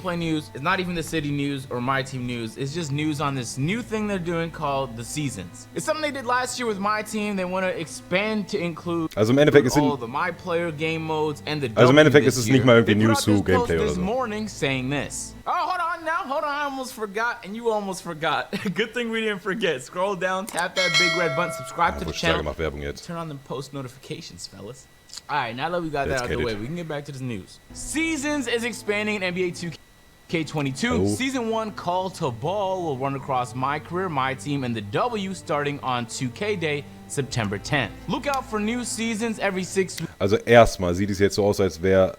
gameplay news. It's not even the city news or my team news. It's just news on this new thing they're doing called the seasons. It's something they did last year with my team. They want to expand to include all the my player game modes and the Also im Endeffekt ist es nicht mal irgendwie News zu Gameplay oder this so. morning saying this. Oh, hold on now. Hold on. I almost forgot and you almost forgot. Good thing we didn't forget. Scroll down, tap that big red button, subscribe to the channel. Turn on the post notifications, fellas. Alright, now that we got that out of the way, we can get back to this news. Seasons is expanding in NBA2K22. Season 1 Call to Ball will run across my career, my team, and the W starting on 2K Day, September 10th. Look out for new seasons every 6 weeks. Also erstmal sieht es jetzt so aus, als wäre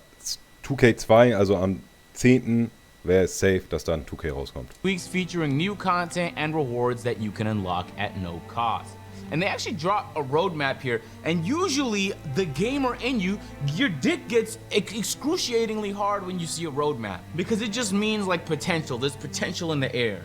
2K2, also am 10. wäre es safe, dass dann 2K rauskommt. Weeks featuring new content and rewards that you can unlock at no cost. And they actually drop a roadmap here, and usually the gamer in you, your dick gets excruciatingly hard when you see a roadmap because it just means like potential. There's potential in the air.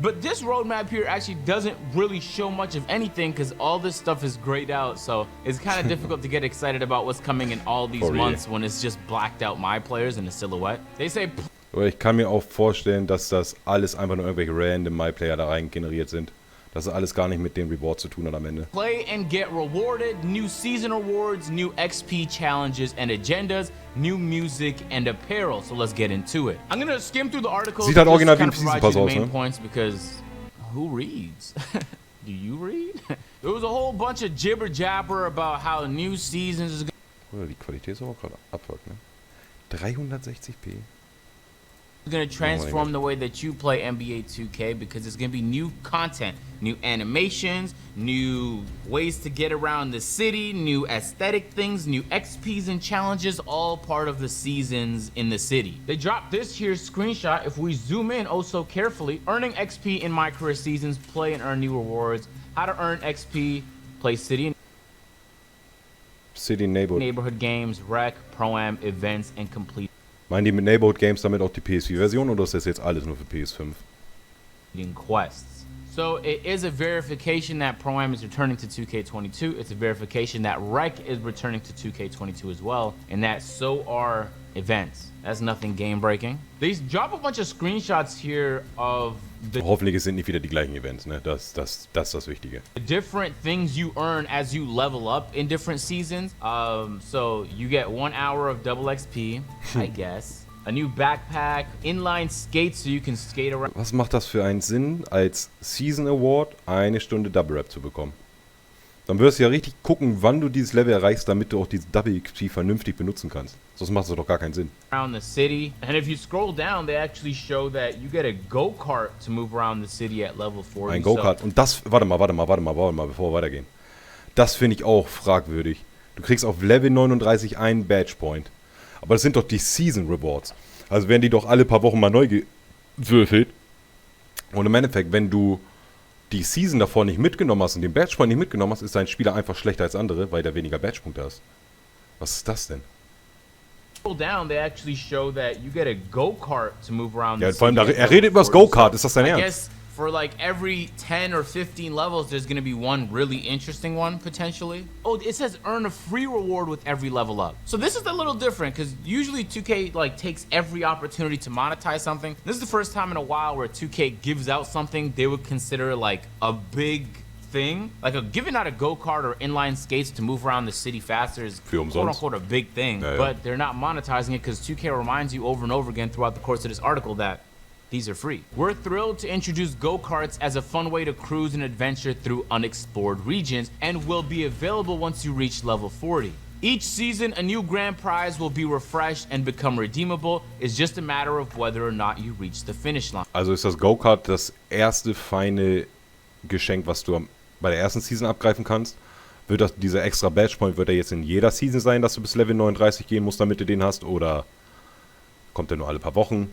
But this roadmap here actually doesn't really show much of anything because all this stuff is grayed out, so it's kind of difficult to get excited about what's coming in all these months when it's just blacked out my players in a silhouette. They say. Aber ich kann mir auch vorstellen, dass das alles einfach nur irgendwelche random My-Player da rein generiert sind. Das hat alles gar nicht mit dem Reward zu tun hat am Ende. Play and get rewarded, new season awards, new XP challenges and agendas, new music and apparel. So let's get into it. I'm gonna skim through the article. Sieht halt original wie ein Season Pass aus, ne? Points because who reads? Do you read? There was a whole bunch of jibber jabber about how new seasons is. Oder die Qualität ist auch gerade abwärts, ne? 360p. Going to transform the way that you play NBA 2K because there's going to be new content, new animations, new ways to get around the city, new aesthetic things, new XPs and challenges, all part of the seasons in the city. They dropped this here screenshot. If we zoom in oh so carefully, earning XP in my career seasons, play and earn new rewards, how to earn XP, play city neighborhood games, rec, pro-am, events, and complete. Meinen die mit Neighborhood Games damit auch die PS4-Version oder ist das jetzt alles nur für PS5? Quests. So it is a verification that Pro-Am is returning to 2K22. It's a verification that Rec is returning to 2K22 as well, and that so are events. That's nothing game-breaking. They drop a bunch of screenshots here of the Hoffentlich sind nicht wieder die gleichen Events, ne? Das ist das Wichtige. The different things you earn as you level up in different seasons. So you get 1 hour of double XP, I guess. A new backpack, inline skates so you can skate around. Was macht das für einen Sinn, als Season Award 1 Stunde Double Rap zu bekommen? Dann wirst du ja richtig gucken, wann du dieses Level erreichst, damit du auch diese Double XP vernünftig benutzen kannst. Sonst macht es doch gar keinen Sinn. Around the city, and if you scroll down, they actually show that you get a go-kart to move around the city at level 40. Ein Go-Kart. Und das, warte mal, bevor wir weitergehen. Das finde ich auch fragwürdig. Du kriegst auf Level 39 einen Badge Point. Aber das sind doch die Season Rewards. Also werden die doch alle paar Wochen mal neu gewürfelt. Und im Endeffekt, wenn du die Season davor nicht mitgenommen hast und den Badge Point nicht mitgenommen hast, ist dein Spieler einfach schlechter als andere, weil der weniger Badge Punkte hast. Was ist das denn? Down, they actually show that you get a go-kart to move around. Ja, vor allem, er redet über das Go-Kart, ist das dein Ernst? I guess for like every 10 or 15 levels, there's gonna be one really interesting one, potentially. Oh, it says earn a free reward with every level up. So this is a little different, because usually 2K like takes every opportunity to monetize something. This is the first time in a while where 2K gives out something they would consider like a big thing. Like giving out a go-kart or inline skates to move around the city faster is quote-unquote a big thing. Yeah, yeah. But they're not monetizing it because 2K reminds you over and over again throughout the course of this article that these are free. We're thrilled to introduce go-karts as a fun way to cruise and adventure through unexplored regions and will be available once you reach level 40. Each season, a new grand prize will be refreshed and become redeemable. It's just a matter of whether or not you reach the finish line. Also ist das Go-Kart das erste feine Geschenk, was du bei der ersten Season abgreifen kannst? Wird das, dieser extra Badge Point, wird er jetzt in jeder Season sein, dass du bis Level 39 gehen musst, damit du den hast? Oder kommt der nur alle paar Wochen?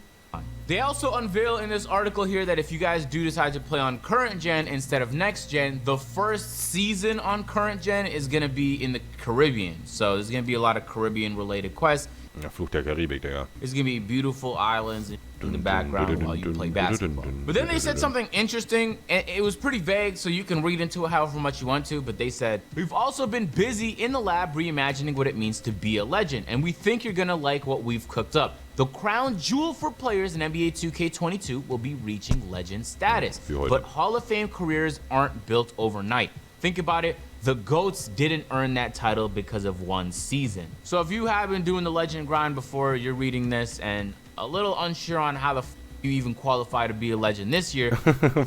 They also unveil in this article here that if you guys do decide to play on current gen instead of next gen, the first season on current gen is going to be in the Caribbean. So there's going to be a lot of Caribbean related quests. Ja, Fluch der Karibik, Digga. There's going to be beautiful islands. in the background while you play basketball. But then they said something interesting, and it was pretty vague, so you can read into it however much you want to, but they said, we've also been busy in the lab reimagining what it means to be a legend, and we think you're gonna like what we've cooked up. The crown jewel for players in NBA 2K22 will be reaching legend status, but Hall of Fame careers aren't built overnight. Think about it, the GOATs didn't earn that title because of one season. So if you have been doing the legend grind before, you're reading this and a little unsure on how the you even qualify to be a legend this year.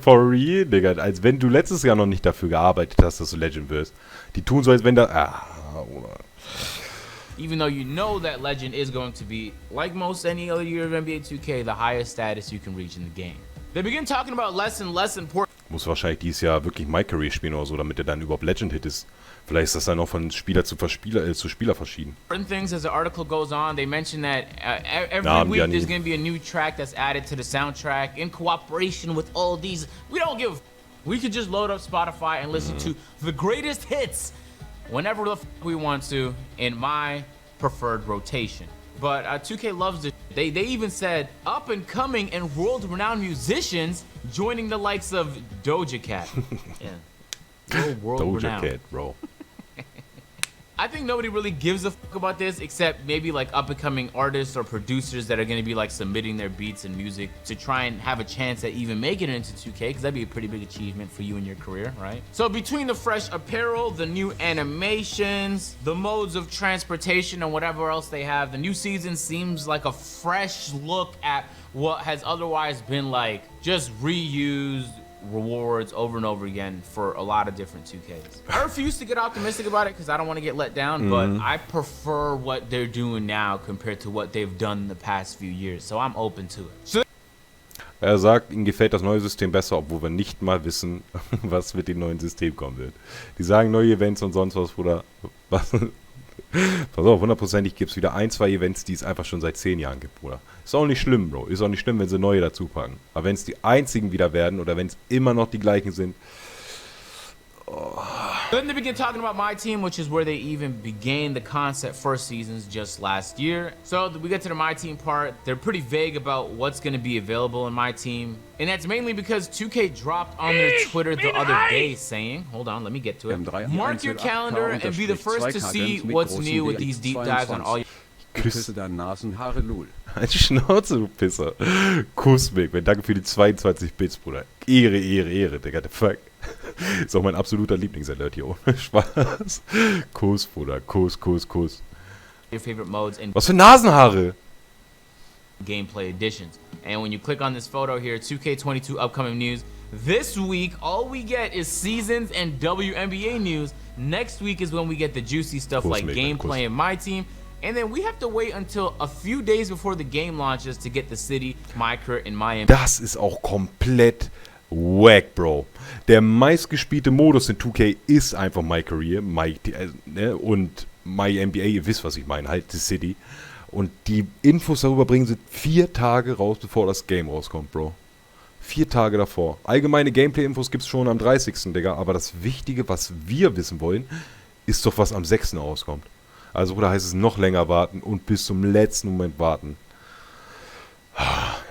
For real, Digga. Als wenn du letztes Jahr noch nicht dafür gearbeitet hast, dass du Legend wirst. Die tun so, als wenn da... Even though you know that legend is going to be, like most any other year of NBA 2K, the highest status you can reach in the game. They begin talking about less and less important... Muss wahrscheinlich dieses Jahr wirklich My Career spielen oder so, damit er dann überhaupt Legend-Hit ist. Vielleicht ist das dann auch von Spieler zu Spieler verschieden. Things as the article goes on, they mention that every week there's going to be a new track that's added to the soundtrack in cooperation with all these. We don't give a we could just load up Spotify and listen to the greatest hits whenever the we want to in my preferred rotation. But 2K loves it. They even said up and coming and world-renowned musicians joining the likes of Doja Cat. Yeah. Doja Cat, bro. I think nobody really gives a fuck about this except maybe like up-and-coming artists or producers that are going to be like submitting their beats and music to try and have a chance at even making it into 2K, because that'd be a pretty big achievement for you in your career, right? So between the fresh apparel, the new animations, the modes of transportation, and whatever else they have, the new season seems like a fresh look at what has otherwise been like just reused rewards over and over again for a lot of different 2Ks. I refuse to get optimistic about it because I don't want to get let down, but I prefer what they're doing now compared to what they've done in the past few years, so I'm open to it. Er sagt, ihm gefällt das neue System besser, obwohl wir nicht mal wissen, was mit dem neuen System kommen wird. Die sagen neue Events und sonst was, Bruder. Was? Pass auf, hundertprozentig gibt es wieder 1, 2 Events, die es einfach schon seit 10 Jahren gibt, Bruder. Ist auch nicht schlimm, Bro. Ist auch nicht schlimm, wenn sie neue dazu packen. Aber wenn es die einzigen wieder werden oder wenn es immer noch die gleichen sind. Oh. Then they begin talking about my team, which is where they even began the concept for seasons just last year. So we get to the my team part. They're pretty vague about what's going to be available in my team. And that's mainly because 2K dropped on their Twitter the other day saying, hold on, let me get to it. Mark your calendar and be the first to see what's new with these deep dives on all your... Küsse deine Nasenhaare, lul. Halt die Schnauze, du Pisser. Kuss weg. Danke für die 22 Bits, Bruder. Ehre, Ehre, Ehre, Digga. The fuck. Ist auch mein absoluter Lieblingsalert hier. Ohne Spaß. Kuss, Bruder. Kuss, Kuss, Kuss. Your favorite modes and was für Nasenhaare? Gameplay editions. And when you click on this photo here, 2K22 upcoming news. This week, all we get is seasons and WNBA news. Next week is when we get the juicy stuff Kuss, like Mega, gameplay Kuss. in my team. And then we have to wait until a few days before the game launches to get the city, my career, and my NBA. Das ist auch komplett wack, Bro. Der meistgespielte Modus in 2K ist einfach My Career, und My NBA, ihr wisst, was ich meine, halt die City. Und die Infos darüber bringen sie 4 Tage raus, bevor das Game rauskommt, Bro. 4 Tage davor. Allgemeine Gameplay-Infos gibt es schon am 30. Digga. Aber das Wichtige, was wir wissen wollen, ist doch, was am 6. rauskommt. Also, Bruder, heißt es noch länger warten und bis zum letzten Moment warten.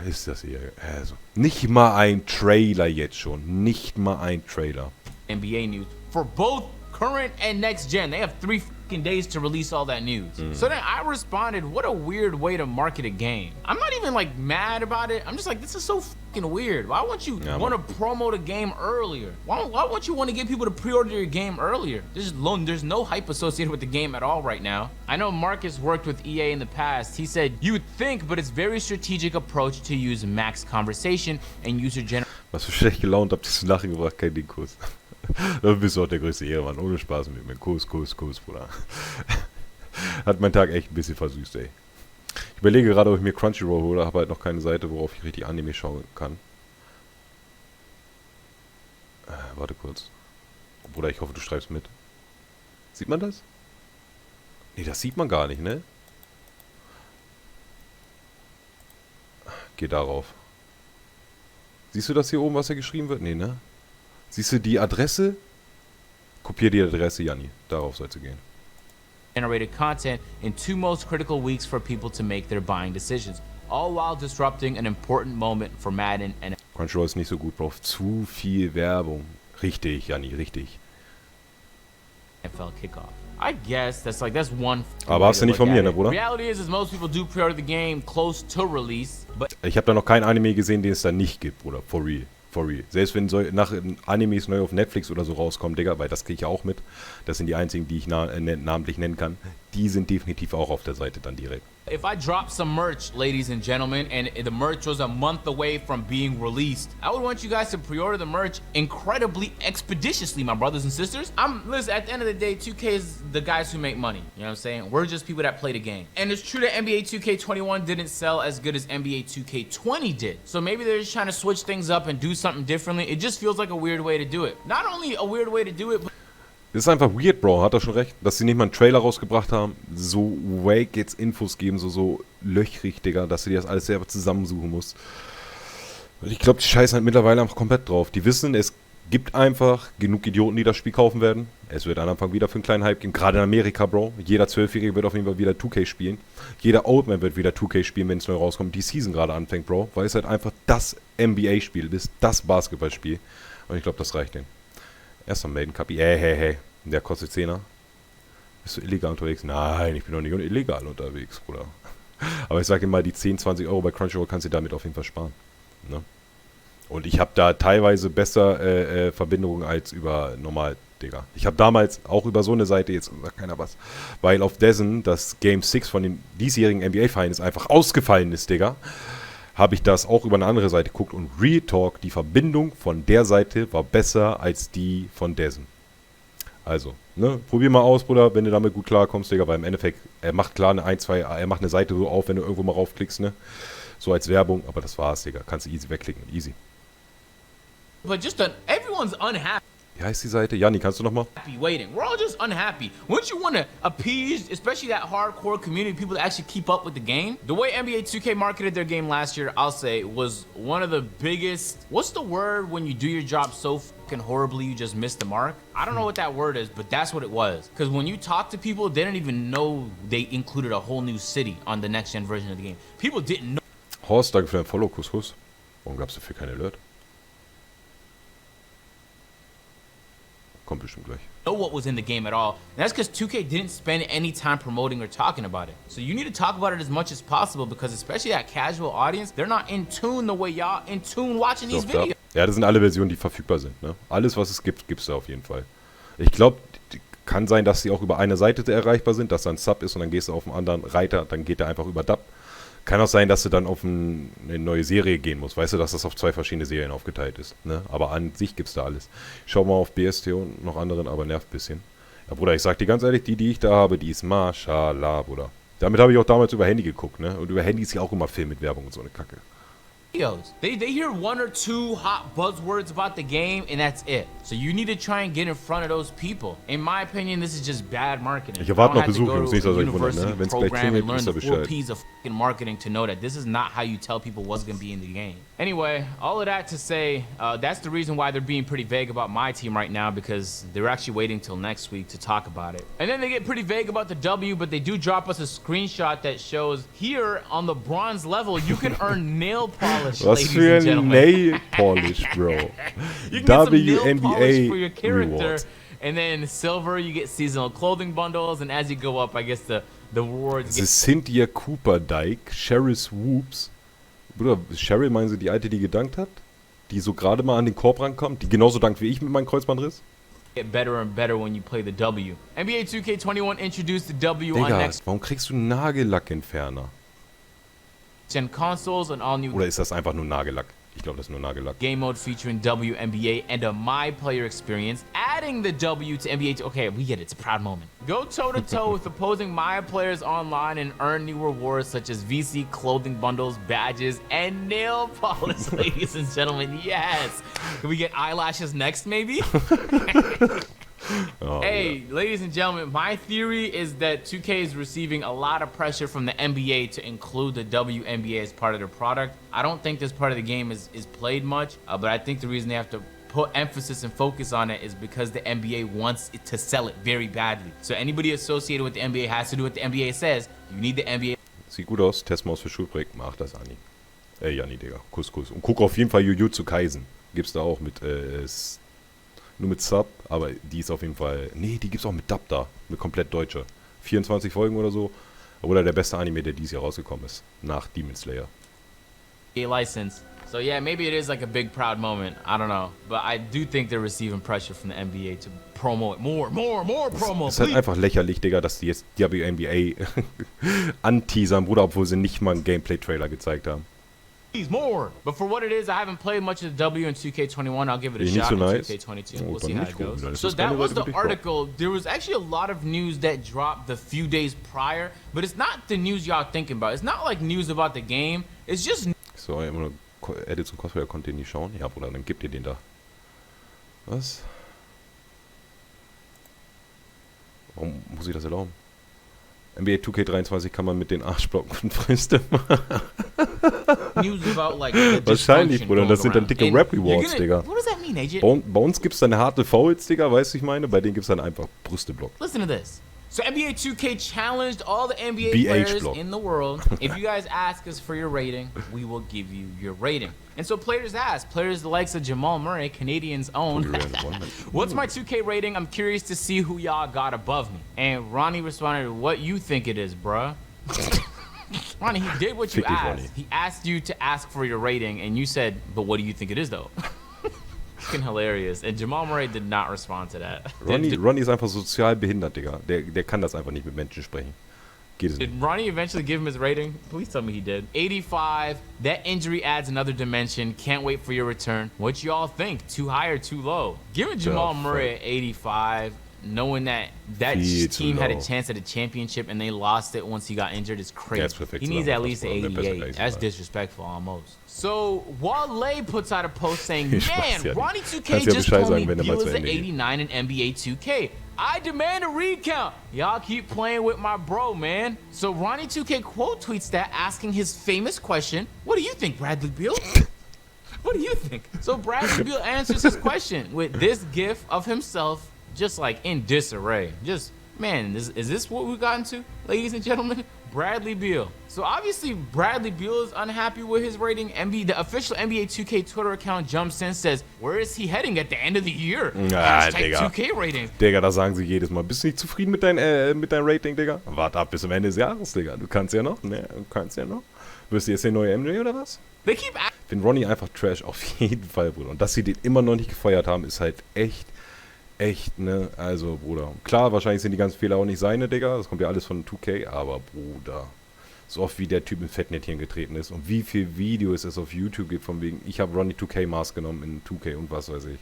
Ist das hier. Also, nicht mal ein Trailer jetzt schon. Nicht mal ein Trailer. NBA news for both current and next gen. They have 3 fucking days to release all that news. So then I responded, what a weird way to market a game. I'm not even like mad about it. I'm just like, this is so fucking weird. Why won't you want to promote a game earlier? Why won't you want to get people to pre-order your game earlier? There's no hype associated with the game at all right now. I know Marcus worked with EA in the past. He said, you would think, but it's very strategic approach to use max conversation and user generation. Was für schlecht gelaunt habt ihr zu lachen gebracht, kein Ding, Kuss. Dann bist du auch der größte Ehrenmann. Ohne Spaß mit mir. Kuss, Kuss, Kuss, Bruder. Hat meinen Tag echt ein bisschen versüßt, ey. Ich überlege gerade, ob ich mir Crunchyroll hole, habe halt noch keine Seite, worauf ich richtig Anime schauen kann. Warte kurz. Bruder, ich hoffe, du schreibst mit. Sieht man das? Nee, das sieht man gar nicht, ne? Geh darauf. Siehst du das hier oben, was da geschrieben wird? Nee, ne? Siehst du die Adresse? Kopier die Adresse, Janni. Darauf sollst du gehen. Generated content in 2 most critical weeks for people to make their buying decisions. all while disrupting an important moment for Madden and Crunchyroll ist nicht so gut, Bro. Zu viel Werbung. Richtig, Janni, richtig. NFL kickoff. I guess that's one. Aber hast du nicht von mir, ne, Bruder? Reality is most people do pre-order the game close to release, but Ich habe da noch kein Anime gesehen, den es da nicht gibt, Bruder. For real. For real. Selbst wenn nach Animes neu auf Netflix oder so rauskommen, Digga, weil das kriege ich ja auch mit. Das sind die einzigen, die ich namentlich nennen kann. Die sind definitiv auch auf der Seite dann direkt. if I drop some merch, ladies and gentlemen, and the merch was a month away from being released, I would want you guys to pre-order the merch incredibly expeditiously, my brothers and sisters. Listen, at the end of the day, 2K is the guys who make money. You know what I'm saying? We're just people that play the game. And it's true that NBA2K21 didn't sell as good as NBA2K20 did. So maybe they're just trying to switch things up and do something differently. It just feels like a weird way to do it. Not only a weird way to do it, but Das ist einfach weird, Bro, hat er schon recht. Dass sie nicht mal einen Trailer rausgebracht haben, so wake jetzt Infos geben, so löchrig, Digga, dass du dir das alles selber zusammensuchen musst. Ich glaube, die scheißen halt mittlerweile einfach komplett drauf. Die wissen, es gibt einfach genug Idioten, die das Spiel kaufen werden. Es wird am Anfang wieder für einen kleinen Hype geben, gerade in Amerika, Bro. Jeder 12-Jährige wird auf jeden Fall wieder 2K spielen. Jeder Oldman wird wieder 2K spielen, wenn es neu rauskommt. Die Season gerade anfängt, Bro, weil es halt einfach das NBA-Spiel ist, das Basketballspiel. Und ich glaube, das reicht denen. Erster Maiden Cuppy. Hey. Der kostet 10er. Bist du illegal unterwegs? Nein, ich bin doch nicht illegal unterwegs, Bruder. Aber ich sage dir mal, die 10, 20 Euro bei Crunchyroll kannst du damit auf jeden Fall sparen. Ne? Und ich habe da teilweise besser Verbindungen als über normal, Digga. Ich habe damals auch über so eine Seite, jetzt sagt keiner was, weil auf dessen das Game 6 von dem diesjährigen NBA-Finals einfach ausgefallen ist, Digga, habe ich das auch über eine andere Seite geguckt und Real Talk, die Verbindung von der Seite war besser als die von dessen. Also, ne, probier mal aus, Bruder, wenn du damit gut klarkommst, Digga, weil im Endeffekt, er macht klar er macht eine Seite so auf, wenn du irgendwo mal raufklickst, ne, so als Werbung, aber das war's, Digga, kannst du easy wegklicken, easy. but everyone's unhappy. Wie heißt die Seite? Janni, kannst du nochmal? Waiting. We're all just unhappy. Wouldn't you want to appease, especially that hardcore community, people that actually keep up with the game? The way NBA 2K marketed their game last year, I'll say, was one of the biggest. What's the word when you do your job so fucking horribly you just miss the mark? I don't know what that word is, but that's what it was. Because when you talk to people, they didn't even know they included a whole new city on the next gen version of the game. People didn't know. Horst, danke für deinen Follow, Kuss. Warum gab's dafür kein Alert? Kommt bestimmt gleich. Know what was in the game at all. And that's because 2K didn't spend any time promoting or talking about it. So you need to talk about it as much as possible because especially that casual audience, they're not in tune the way y'all in tune watching these videos. Ja, das sind alle Versionen, die verfügbar sind. Ne? Alles, was es gibt, gibt's da auf jeden Fall. Ich glaube, kann sein, dass sie auch über eine Seite erreichbar sind, dass da ein Sub ist und dann gehst du auf einen anderen Reiter, dann geht der einfach über Dub. Kann auch sein, dass du dann auf eine neue Serie gehen musst. Weißt du, dass das auf 2 verschiedene Serien aufgeteilt ist. Ne? Aber an sich gibt's da alles. Ich schau mal auf BST und noch anderen, aber nervt ein bisschen. Ja, Bruder, ich sag dir ganz ehrlich, die ich da habe, die ist Mashallah, Bruder. Damit habe ich auch damals über Handy geguckt, ne? Und über Handy ist ja auch immer Film mit Werbung und so eine Kacke. They hear 1 or 2 hot buzzwords about the game and that's it. So you need to try and get in front of those people. In my opinion, this is just bad marketing. Ich erwarte noch Besuch, Jungs, nicht, dass euch wundert, ne? Wenn es gleich klingelt, wisst ihr Bescheid. P's of fucking marketing to know that this is not how you tell people what's going to be in the game. Anyway, all of that to say, that's the reason why they're being pretty vague about my team right now because they're actually waiting till next week to talk about it. And then they get pretty vague about the W, but they do drop us a screenshot that shows here on the bronze level, you can earn nail polish, Was für ein Nail Polish, Bro. You can get some nail polish WNBA for your character. Rewards. And then silver, you get seasonal clothing bundles. And as you go up, I guess the rewards The Cynthia Cooper Dyke, Cheryl Swoops. Bruder, Cheryl, meinen Sie die alte, die gedankt hat? Die so gerade mal an den Korb rankommt? Die genauso dankt wie ich mit meinem Kreuzbandriss? get better and better when you play the W. NBA 2K21 introduced the W on Digga, next warum kriegst du einen Nagellackentferner? gen consoles and all new Oder ist das einfach nur Nagellack? Ich glaube, das ist nur Nagellack. game mode featuring WNBA and a My Player experience, adding the W to NBA. Okay, we get it. It's a proud moment. Go toe-to-toe with opposing My players online and earn new rewards such as VC clothing bundles, badges, and nail polish, ladies and gentlemen. Yes. Can we get eyelashes next, maybe? Oh, Hey, ladies and gentlemen, my theory is that 2K is receiving a lot of pressure from the NBA to include the WNBA as part of their product. I don't think this part of the game is played much, but I think the reason they have to put emphasis and focus on it is because the NBA wants it to sell it very badly. So anybody associated with the NBA has to do what the NBA says. You need the NBA. Sieht gut aus. Testmaus für Schulprojekt. Mach das, Anni. Janni, Digga. Kuss. Und guck auf jeden Fall Jujutsu Kaisen. Gibt's da auch mit, nur mit Sub, aber die ist auf jeden Fall, nee, die gibt's auch mit Dub da. Mit komplett deutsche. 24 Folgen oder so. Oder der beste Anime, der dieses Jahr rausgekommen ist. Nach Demon Slayer. License. So yeah, maybe it is like a big proud moment. I don't know, but I do think they're receiving pressure from the NBA to promo it more promo. Es ist halt einfach lächerlich, Digga, dass die jetzt die WNBA anteasern, Bruder, obwohl sie nicht mal einen Gameplay-Trailer gezeigt haben. More. But for what it is, I haven't played much of the W in 2K21. I'll give it a Nicht shot so in nice. 2K22. Oh, We'll see dann how nicht it gut, goes. dann ist So das that keine was Seite the für dich, article. There was actually a lot of news that dropped the few days prior, but it's not the news y'all thinking about. It's not like news about the game. It's just So, immer Edits und Cosplayer konnte ihr nicht schauen? Ja, Bruder, dann gebt ihr den da. Was? Warum muss ich das erlauben? NBA2K22 kann man mit den Arschblocken und Früste machen. news about like the Wahrscheinlich, Bruder, das sind dann dicke And Rap-Rewards, Digga. What does that mean, AJ? Bei uns gibt's dann harte Fouls, Digga, weißt du, ich meine? Bei denen gibt's dann einfach Brüsteblock. Listen to this. So NBA 2K challenged all the NBA BH players block. in the world. If you guys ask us for your rating, we will give you your rating. And so players asked, players the likes of Jamal Murray, Canadians' own, what's my 2K rating? I'm curious to see who y'all got above me. And Ronnie responded, what you think it is, bruh? Ronnie, he did what you asked. Ronnie. He asked you to ask for your rating, and you said, but what do you think it is, though? Fucking hilarious. And Jamal Murray did not respond to that. Ronnie ist einfach sozial behindert, Digga. Der kann das einfach nicht mit Menschen sprechen. Geht es nicht. Did Ronnie eventually give him his rating? Please tell me he did. 85. That injury adds another dimension. Can't wait for your return. What y'all think? Too high or too low? Giving Jamal Murray an 85, knowing that team had a chance at a championship and they lost it once he got injured is crazy. He needs at least an 88. That's disrespectful almost. So Wale puts out a post saying, man, Ronnie 2K just told me Viel is an 89 in NBA 2K. I demand a recount. Y'all keep playing with my bro, man. So Ronnie 2K quote tweets that, asking his famous question, what do you think, Bradley Beal? What do you think? So Bradley Beal answers his question with this gif of himself just like in disarray. Just, man, is this what we got into, ladies and gentlemen? Bradley Beal. So obviously Bradley Beal is unhappy with his rating. The official NBA 2K Twitter account jumps in, says, where is he heading at the end of the year? Hashtag 2K Rating. Digga, das sagen sie jedes Mal. Bist du nicht zufrieden mit deinem Rating, Digga? Warte ab bis zum Ende des Jahres, Digga. Du kannst ja noch. Ne, du kannst ja noch. Wirst du jetzt der neue MJ oder was? They keep Ich finde Ronnie einfach Trash, auf jeden Fall, Bruder. Und dass sie den immer noch nicht gefeuert haben, ist halt echt, ne? Also, Bruder. Klar, wahrscheinlich sind die ganzen Fehler auch nicht seine, Digga. Das kommt ja alles von 2K. Aber, Bruder, so oft wie der Typ in Fettnäpfchen getreten ist und wie viele Videos es auf YouTube gibt, von wegen, ich habe Ronnie 2K Maß genommen in 2K und was weiß ich.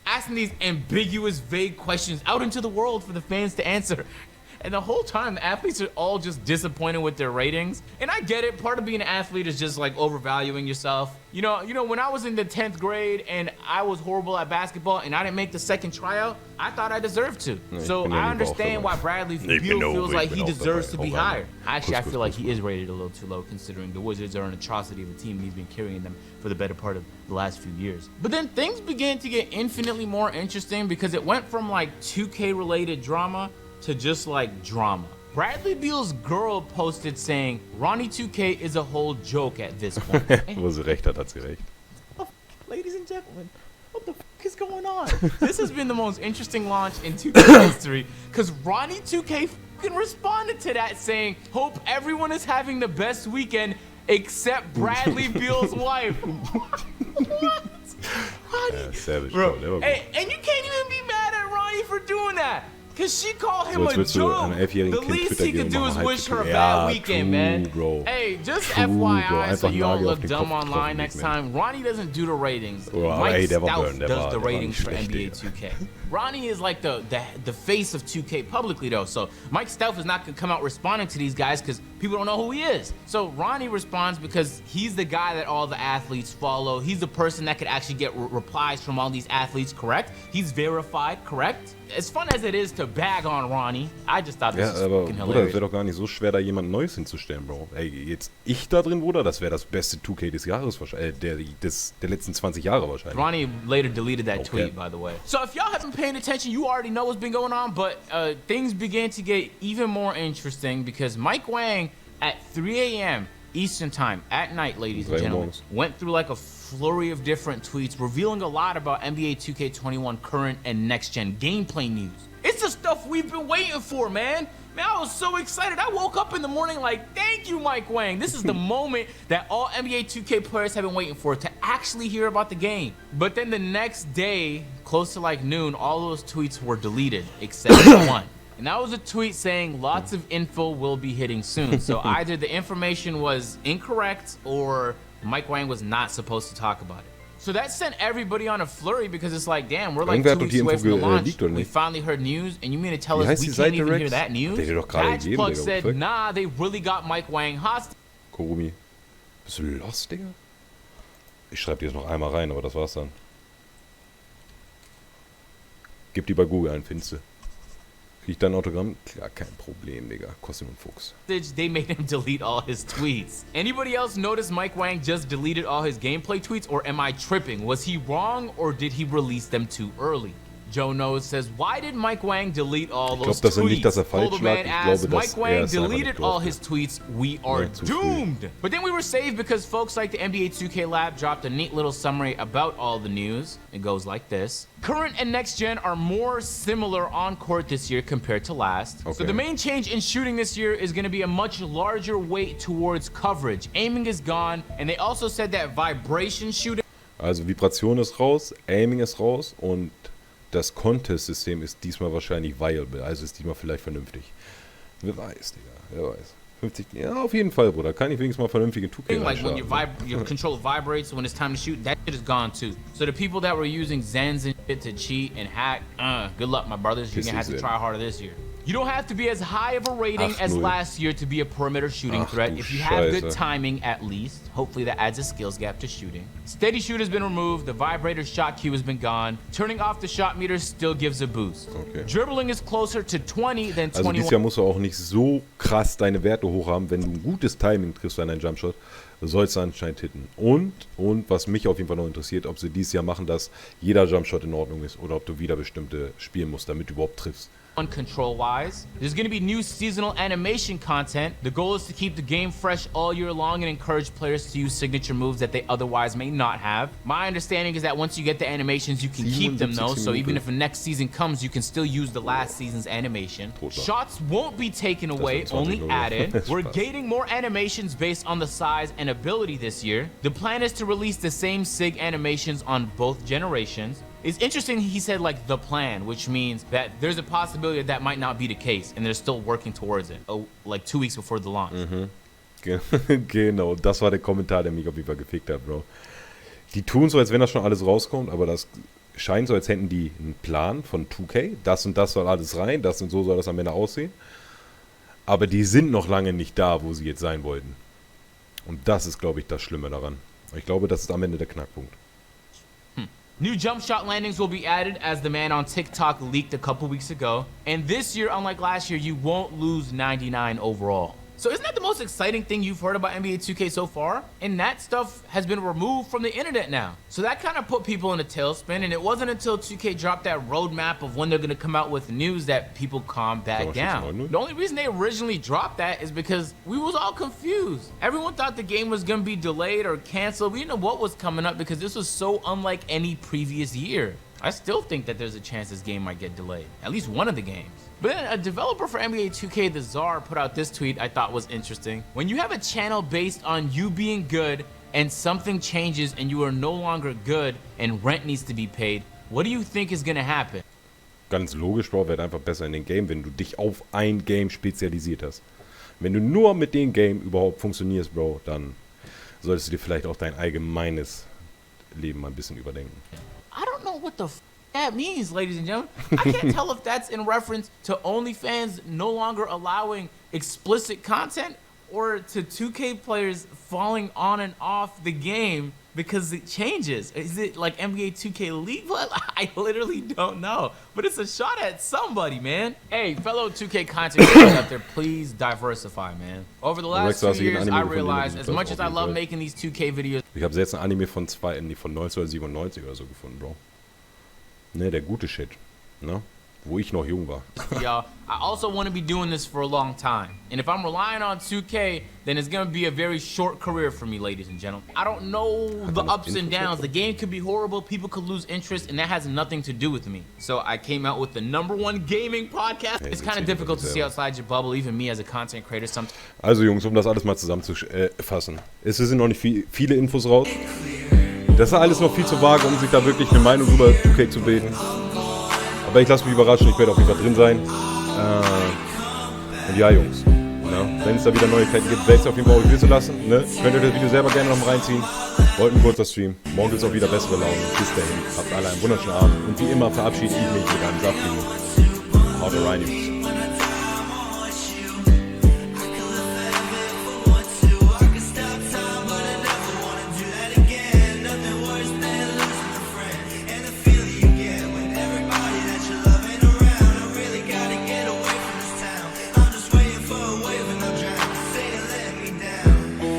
Asking these ambiguous, vague questions out into the world for the fans to answer. And the whole time, the athletes are all just disappointed with their ratings. And I get it. Part of being an athlete is just like overvaluing yourself. You know, when I was in the 10th grade and I was horrible at basketball and I didn't make the second tryout, I thought I deserved to. So I understand why Bradley Beal feels like he deserves to be higher. Actually, I feel like he is rated a little too low considering the Wizards are an atrocity of a team and he's been carrying them for the better part of the last few years. But then things began to get infinitely more interesting because it went from like 2K related drama to just like drama. Bradley Beal's girl posted saying, Ronnie 2K is a whole joke at this point. Wo sie recht hat sie recht. Ladies and gentlemen, what the fuck is going on? This has been the most interesting launch in 2K history because Ronnie 2K fucking responded to that saying, hope everyone is having the best weekend except Bradley Beal's wife. What? Ronnie, savage, bro. Hey, and you can't even be mad at Ronnie for doing that. Cause she called him a joke. The least he could do is wish her a bad weekend, man. Bro. Hey, just FYI, so you don't look dumb online next time. Ronnie doesn't do the ratings. Mike Stout does the ratings for NBA 2K. Ronnie is like the face of 2K publicly though, so Mike Stout is not gonna come out responding to these guys because people don't know who he is. So Ronnie responds because he's the guy that all the athletes follow. He's the person that could actually get replies from all these athletes, correct? He's verified, correct? As fun as it is to bag on Ronnie, I just thought this was fucking hilarious. Bruder, das wäre doch gar nicht so schwer, da jemand Neues hinzustellen, Bro. Ey, jetzt ich da drin, Bruder, das wäre das beste 2K des Jahres wahrscheinlich, der letzten 20 Jahre wahrscheinlich. Ronnie later deleted that tweet, by the way. So if y'all haven't been paying attention, you already know what's been going on, but things began to get even more interesting because Mike Wang at 3 a.m. Eastern time at night, ladies and gentlemen, went through like a flurry of different tweets revealing a lot about NBA 2K21 current and next-gen gameplay news. It's the stuff we've been waiting for, man. Man, I was so excited. I woke up in the morning like, thank you, Mike Wang. This is the moment that all NBA 2K players have been waiting for, to actually hear about the game. But then the next day, close to like noon, all those tweets were deleted except one. And that was a tweet saying lots of info will be hitting soon. So either the information was incorrect or Mike Wang was not supposed to talk about it. So that sent everybody on a flurry because it's like, damn, we're like 2 weeks away from the launch. We finally heard news, and you mean to tell us we can't even hear that news? Plug said, nah, they really got Mike Wang hostage. Kurumi, bist du lost, Digga? Ich schreibe dir das noch einmal rein, aber das war's dann. Gib die bei Google ein, findest du. Krieg ich dein Autogramm? Klar, kein Problem, Digga. Kostet nur einen Fuchs. They made him delete all his tweets. Anybody else notice Mike Wang just deleted all his gameplay tweets, or am I tripping? Was he wrong, or did he release them too early? Joe Knows says, why did Mike Wang delete all those tweets? Nicht, dass falsch lag. Ich glaube, Mike Wang deleted all his tweets. We are doomed. But then we were saved because folks like the NBA 2K Lab dropped a neat little summary about all the news. It goes like this. Current and next gen are more similar on court this year compared to last. Okay. So the main change in shooting this year is going to be a much larger weight towards coverage. Aiming is gone, and they also said that vibration shooting. Also Vibration ist raus, Aiming ist raus und das Contest-System ist diesmal wahrscheinlich viable, also ist diesmal vielleicht vernünftig. Wer weiß, Digga, wer weiß. 50, ja, auf jeden Fall, Bruder. Kann ich wenigstens mal vernünftige 2K like when your controller vibrates when it's time to shoot, that shit is gone too. So the people that were using Zens and shit to cheat and hack, good luck, my brothers. You're gonna have to try harder this year. You don't have to be as high of a rating as last year to be a perimeter shooting threat if you have good timing at least. Hopefully that adds a skills gap to shooting. Steady shoot has been removed, the vibrator shot cue has been gone. Turning off the shot meter still gives a boost. Okay. Dribbling is closer to 20 than 21. Also dieses Jahr musst du auch nicht so krass deine Werte hoch haben, wenn du ein gutes Timing triffst an deinen Jumpshot, sollst du anscheinend hitten. Und was mich auf jeden Fall noch interessiert, ob sie dieses Jahr machen, dass jeder Jumpshot in Ordnung ist oder ob du wieder bestimmte spielen musst, damit du überhaupt triffst. Control wise, there's going to be new seasonal animation content. The goal is to keep the game fresh all year long and encourage players to use signature moves that they otherwise may not have. My understanding is that once you get the animations, you can keep them though, so even if the next season comes, you can still use the last season's animation. Shots won't be taken away, only added. We're gating more animations based on the size and ability this year. The plan is to release the same SIG animations on both generations. It's interesting he said like the plan, which means that there's a possibility that might not be the case and they're still working towards it. Oh, like 2 weeks before the launch. Genau, das war der Kommentar, der mich auf jeden Fall gefickt hat, Bro. Die tun so, als wenn das schon alles rauskommt, aber das scheint so, als hätten die einen Plan von 2K. Das und das soll alles rein, das und so soll das am Ende aussehen. Aber die sind noch lange nicht da, wo sie jetzt sein wollten. Und das ist, glaube ich, das Schlimme daran. Ich glaube, das ist am Ende der Knackpunkt. New jump shot landings will be added, as the man on TikTok leaked a couple weeks ago. And this year, unlike last year, you won't lose 99 overall. So isn't that the most exciting thing you've heard about NBA 2K so far? And that stuff has been removed from the internet now. So that kind of put people in a tailspin, and it wasn't until 2K dropped that roadmap of when they're gonna come out with news that people calmed back down. The only reason they originally dropped that is because we was all confused. Everyone thought the game was gonna be delayed or canceled. We didn't know what was coming up because this was so unlike any previous year. I still think that there's a chance this game might get delayed. At least one of the games. But then a developer for NBA 2K, the Czar, put out this tweet I thought was interesting. When you have a channel based on you being good and something changes and you are no longer good and rent needs to be paid, what do you think is gonna happen? Ganz logisch, Bro, wird einfach besser in den Game, wenn du dich auf ein Game spezialisiert hast. Wenn du nur mit dem Game überhaupt funktionierst, Bro, dann solltest du dir vielleicht auch dein allgemeines Leben mal ein bisschen überdenken. I don't know what the that means, ladies and gentlemen. I can't tell if that's in reference to OnlyFans no longer allowing explicit content or to 2K players falling on and off the game because it changes. Is it like NBA 2K League? I literally don't know. But it's a shot at somebody, man. Hey, fellow 2K content creators out there, please diversify, man. Over the last 2 years, I realized as much as I love making these 2K videos. Ich habe selbst ein Anime von 1997 oder so gefunden, Bro. Ne, der gute Shit. Ne? wo ich noch jung war. Y'all, I also want to be doing this for a long time. And if I'm relying on 2K, then it's going to be a very short career for me, ladies and gentlemen. I don't know the ups and downs. The game could be horrible, people could lose interest, and that has nothing to do with me. So I came out with the #1 gaming podcast. It's kind of difficult to see outside your bubble, even me as a content creator. Also Jungs, um das alles mal zusammenzufassen. Es sind noch nicht viele Infos raus. Das ist alles noch viel zu vage, um sich da wirklich eine Meinung über 2K zu bilden. Aber ich lasse mich überraschen, ich werde auf jeden Fall drin sein. Und ja, Jungs, wenn es da wieder Neuigkeiten gibt, werdet ihr auf jeden Fall euch wissen lassen. Ne? Könnt ihr das Video selber gerne noch mal reinziehen. Heute ein kurzer Stream. Morgen gibt es auch wieder bessere Laune. Bis dahin, habt alle einen wunderschönen Abend. Und wie immer verabschiede ich mich mit einem saftigen Haut rein, Jungs.